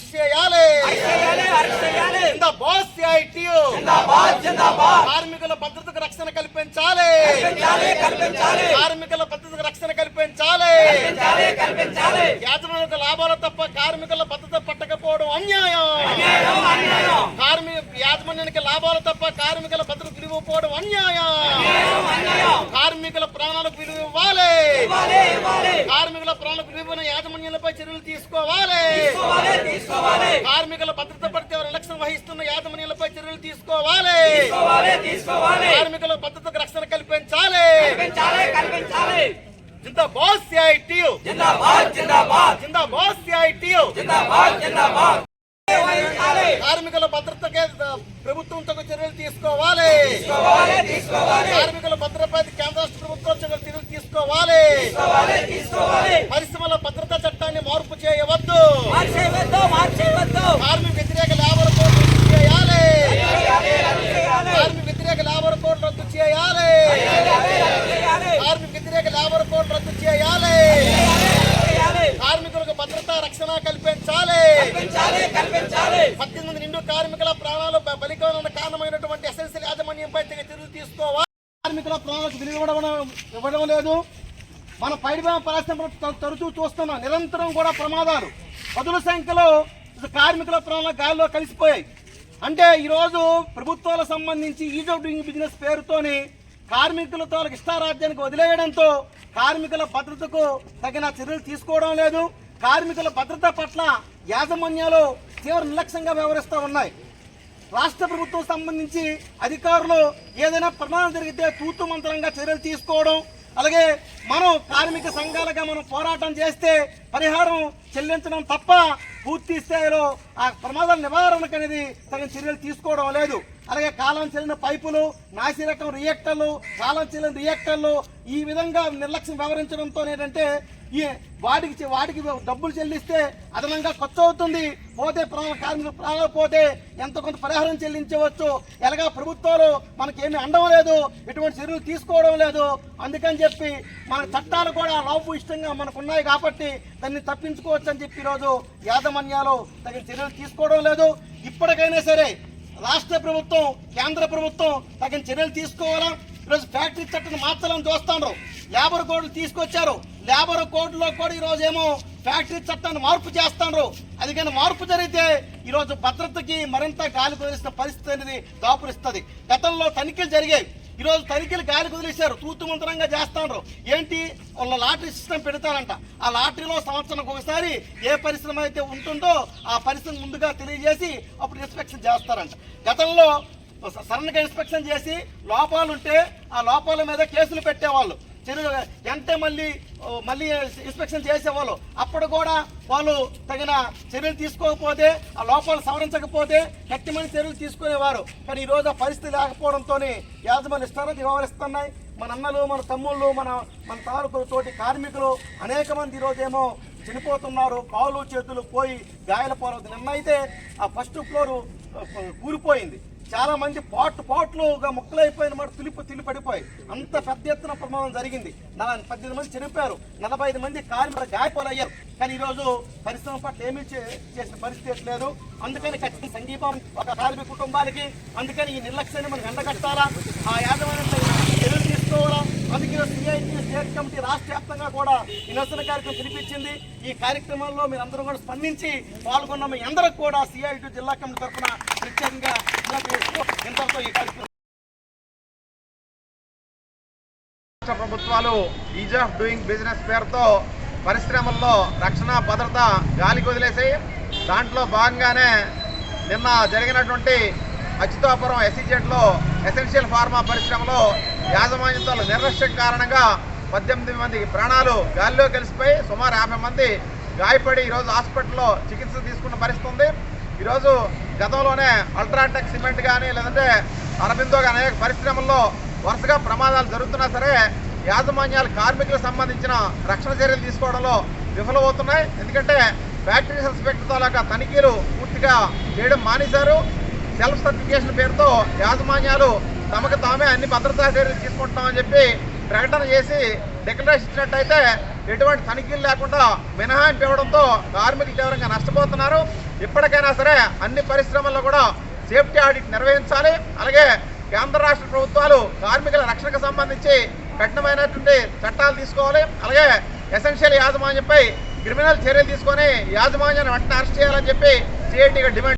Arrest చేయాలి. జిందాబాద్ CITU, కార్మికుల భద్రతకు రక్షణ కల్పించాలి. కార్మికుల భద్రతకు రక్షణ కల్పించాలి. యాజమాన్య లాభాలు తప్ప కార్మికుల భద్రత పట్టకపోవడం అన్యాయం. యాజమాన్యానికి లాభాలు తప్ప కార్మికుల భద్రత విలువపోవడం అన్యాయం. కార్మికుల ప్రాణాలకు విలువ ఇవ్వాలి. కార్మికుల ప్రాణాలకు విలువైన యాజమాన్యాలపై చర్యలు తీసుకోవాలి. కార్మికుల భద్రత పడితే నిర్లక్ష్యం వహిస్తున్న యాజమాన్యాలపై చర్యలు తీసుకోవాలి. కార్మికుల భద్రతకు రక్షణ కల్పించాలి. జిందాబాద్ సిఐటియు, జిందాబాద్ సిఐటియు. కార్మికుల భద్రతకే ప్రభుత్వం తగు చర్యలు తీసుకోవాలి. కార్మికుల భద్రతపై కేంద్ర రాష్ట్ర ప్రభుత్వం చర్యలు తీసుకోవాలి. పరిశ్రమల భద్రతా చట్టాన్ని మార్పు చేయవద్దు. కార్మిక వ్యతిరేక లేబర్ కోడ్ రద్దు చేయాలి. కార్మిక వ్యతిరేక లేబర్ కోడ్ రద్దు చేయాలి. కార్మిక వ్యతిరేక లేబర్ కోడ్ రద్దు చేయాలి. కార్మికులకు భద్రత రక్షణ కల్పించాలి. 18 నిండు కార్మికుల ప్రాణాలు బలికోవడానికి కారణమైనటువంటి ఎస్ఎన్సీ యాజమాన్యంపై చర్యలు తీసుకోవాలి. కార్మికుల ప్రాణాలకు విలువ ఇవ్వడం లేదు. మన పైడిబామ పరిశ్రమలు తరచూ చూస్తున్నాం. నిరంతరం కూడా ప్రమాదాలు పదుల సంఖ్యలో కార్మికుల ప్రాణాల గాలిలో కలిసిపోయాయి. అంటే ఈరోజు ప్రభుత్వాలకు సంబంధించి ఈజ్ ఆఫ్ డూయింగ్ బిజినెస్ పేరుతోని కార్మికులతో ఇష్టారాజ్యానికి వదిలేయడంతో కార్మికుల భద్రతకు తగిన చర్యలు తీసుకోవడం లేదు. కార్మికుల భద్రత పట్ల యాజమాన్యాలు తీవ్ర నిర్లక్ష్యంగా వ్యవహరిస్తూ ఉన్నాయి. రాష్ట్ర ప్రభుత్వం సంబంధించి అధికారులు ఏదైనా ప్రమాదం జరిగితే తూతు మంత్రంగా చర్యలు తీసుకోవడం, అలాగే మనం కార్మిక సంఘాలుగా మనం పోరాటం చేస్తే పరిహారం చెల్లించడం తప్ప పూర్తి స్థాయిలో ఆ ప్రమాదాల నివారణకు అనేది తగిన చర్యలు తీసుకోవడం లేదు. అలాగే కాలం చెల్లిన పైపులు, నాసిరకం రియాక్టర్లు, కాలం చెల్లిన రియాక్టర్లు ఈ విధంగా నిర్లక్ష్యం వ్యవహరించడంతో ఏంటంటే వాటికి డబ్బులు చెల్లిస్తే అదనంగా ఖర్చు అవుతుంది. పోతే కార్మికుల ప్రాణాలు పోతే ఎంతో కొంత పరిహారం చెల్లించవచ్చు. ఎలాగా ప్రభుత్వాలు మనకేమీ అండం లేదు, ఎటువంటి చర్యలు తీసుకోవడం లేదు. అందుకని చెప్పి మన చట్టాలు కూడా లాభ ఇష్టంగా మనకు ఉన్నాయి కాబట్టి దాన్ని తప్పించుకోవచ్చు అని చెప్పి ఈరోజు యాజమాన్యాలు తగిన చర్యలు తీసుకోవడం లేదు. ఇప్పటికైనా సరే రాష్ట్ర ప్రభుత్వం, కేంద్ర ప్రభుత్వం తగిన చర్యలు తీసుకోవాలా. ఈరోజు ఫ్యాక్టరీ చట్టాన్ని మార్చాలని చూస్తున్నారు. లేబర్ కోడ్లు తీసుకొచ్చారు. లేబర్ కోడ్లో కూడా ఈరోజు ఏమో ఫ్యాక్టరీ చట్టాన్ని మార్పు చేస్తున్నారు. అది కానీ మార్పు జరిగితే ఈరోజు భద్రతకి మరింత గాలి కుదిరిస్తున్న పరిస్థితి అనేది దాపురిస్తుంది. గతంలో తనిఖీలు జరిగాయి. ఈరోజు తనిఖీలు గాలి కుదిలేశారు, తూతుమంతరంగా చేస్తున్నారు. ఏంటి వాళ్ళ లాటరీ సిస్టమ్ పెడతారంట. ఆ లాటరీలో సంవత్సరానికి ఒకసారి ఏ పరిశ్రమ అయితే ఉంటుందో ఆ పరిశ్రమ ముందుగా తెలియజేసి అప్పుడు ఇన్స్పెక్షన్ చేస్తారంట. గతంలో సడన్గా ఇన్స్పెక్షన్ చేసి లోపాలుంటే ఆ లోపాల మీద కేసులు పెట్టేవాళ్ళు. అంటే మళ్ళీ ఇన్స్పెక్షన్ చేసేవాళ్ళు. అప్పుడు కూడా వాళ్ళు తగిన చర్యలు తీసుకోకపోతే, ఆ లోపాలు సవరించకపోతే కఠినమైన చర్యలు తీసుకునేవారు. కానీ ఈరోజు ఆ పరిస్థితి లేకపోవడంతో యాజమాన్య ఇష్టాలు వ్యవహరిస్తున్నాయి. మన అన్నలు, మన తమ్ముళ్ళు, మన తాలూకు తోటి కార్మికులు అనేక మంది ఈరోజేమో చనిపోతున్నారు. కాళ్ళు చేతులు పోయి గాయాల పాలవుతుంది. నిన్నైతే ఆ ఫస్ట్ ఫ్లోర్ కూలిపోయింది. చాలా మంది పాట్లుగా ముక్కలైపోయిన మాట తులి పడిపోయి అంత పెద్ద ఎత్తున ప్రమాదం జరిగింది. 18 మంది చనిపోయారు, 45 మంది కార్మికులు గాయపాలయ్యారు. కానీ ఈరోజు పరిశ్రమ పట్ల ఏమీ చేసిన పరిస్థితి లేదు. అందుకని ఖచ్చితంగా సంఘీభావం ఒక కార్మిక కుటుంబానికి. అందుకని ఈ నిర్లక్ష్యాన్ని మనం ఎండగట్టాలా, ఆ యాజమాన్యంపై చర్యలు తీసుకోవాలా. అందుకే సిఐటి స్టేట్ కమిటీ రాష్ట్ర వ్యాప్తంగా కూడా ఈ నిరసన కార్యక్రమం పిలిపించింది. ఈ కార్యక్రమంలో మీరు అందరూ కూడా స్పందించి పాల్గొన్న మీ అందరూ కూడా సిఐటి జిల్లా కమిటీ తరఫున ప్రత్యేకంగా ఇంతతో ఈ కార్యక్రమం. రాష్ట్ర ప్రభుత్వాలు ఈజ్ ఆఫ్ డూయింగ్ బిజినెస్ పేరుతో పరిశ్రమల్లో రక్షణ భద్రత గాలికి వదిలేసాయి. దాంట్లో భాగంగానే నిన్న జరిగినటువంటి అచ్యుతాపురం ఎస్ఈజెడ్లో ఎసెన్షియల్ ఫార్మా పరిశ్రమలో యాజమాన్యంతో నిర్లక్ష్యం కారణంగా 18 మంది ప్రాణాలు గాలిలో కలిసిపోయి సుమారు 50 మంది గాయపడి ఈరోజు హాస్పిటల్లో చికిత్స తీసుకున్న పరిస్థితి ఉంది. ఈరోజు గతంలోనే అల్ట్రాటెక్ సిమెంట్ కానీ లేదంటే అరబిందో కానీ అనేక పరిశ్రమల్లో వరుసగా ప్రమాదాలు జరుగుతున్నా సరే యాజమాన్యాలు కార్మికులకు సంబంధించిన రక్షణ చర్యలు తీసుకోవడంలో విఫలమవుతున్నాయి. ఎందుకంటే ఫ్యాక్టరీ ఇన్స్పెక్టర్తో లాగా తనిఖీలు పూర్తిగా చేయడం మానేశారు. సెల్ఫ్ సర్టిఫికేషన్ పేరుతో యాజమాన్యాలు తమకు తామే అన్ని భద్రతా చర్యలు తీసుకుంటున్నామని చెప్పి ప్రకటన చేసి డిక్లరేషన్ ఇచ్చినట్టయితే ఎటువంటి తనిఖీలు లేకుండా మినహాయింపు ఇవ్వడంతో కార్మికులు తీవ్రంగా నష్టపోతున్నారు. ఇప్పటికైనా సరే అన్ని పరిశ్రమల్లో కూడా సేఫ్టీ ఆడిట్ నిర్వహించాలి. అలాగే కేంద్ర రాష్ట్ర ప్రభుత్వాలు కార్మికుల రక్షణకు సంబంధించి కఠినమైనటువంటి చట్టాలు తీసుకోవాలి. అలాగే ఎసెన్షియల్ యాజమాన్యంపై క్రిమినల్ చర్యలు తీసుకొని యాజమాన్యాన్ని వెంటనే అరెస్ట్ చేయాలని చెప్పి సిఐటిగా డిమాండ్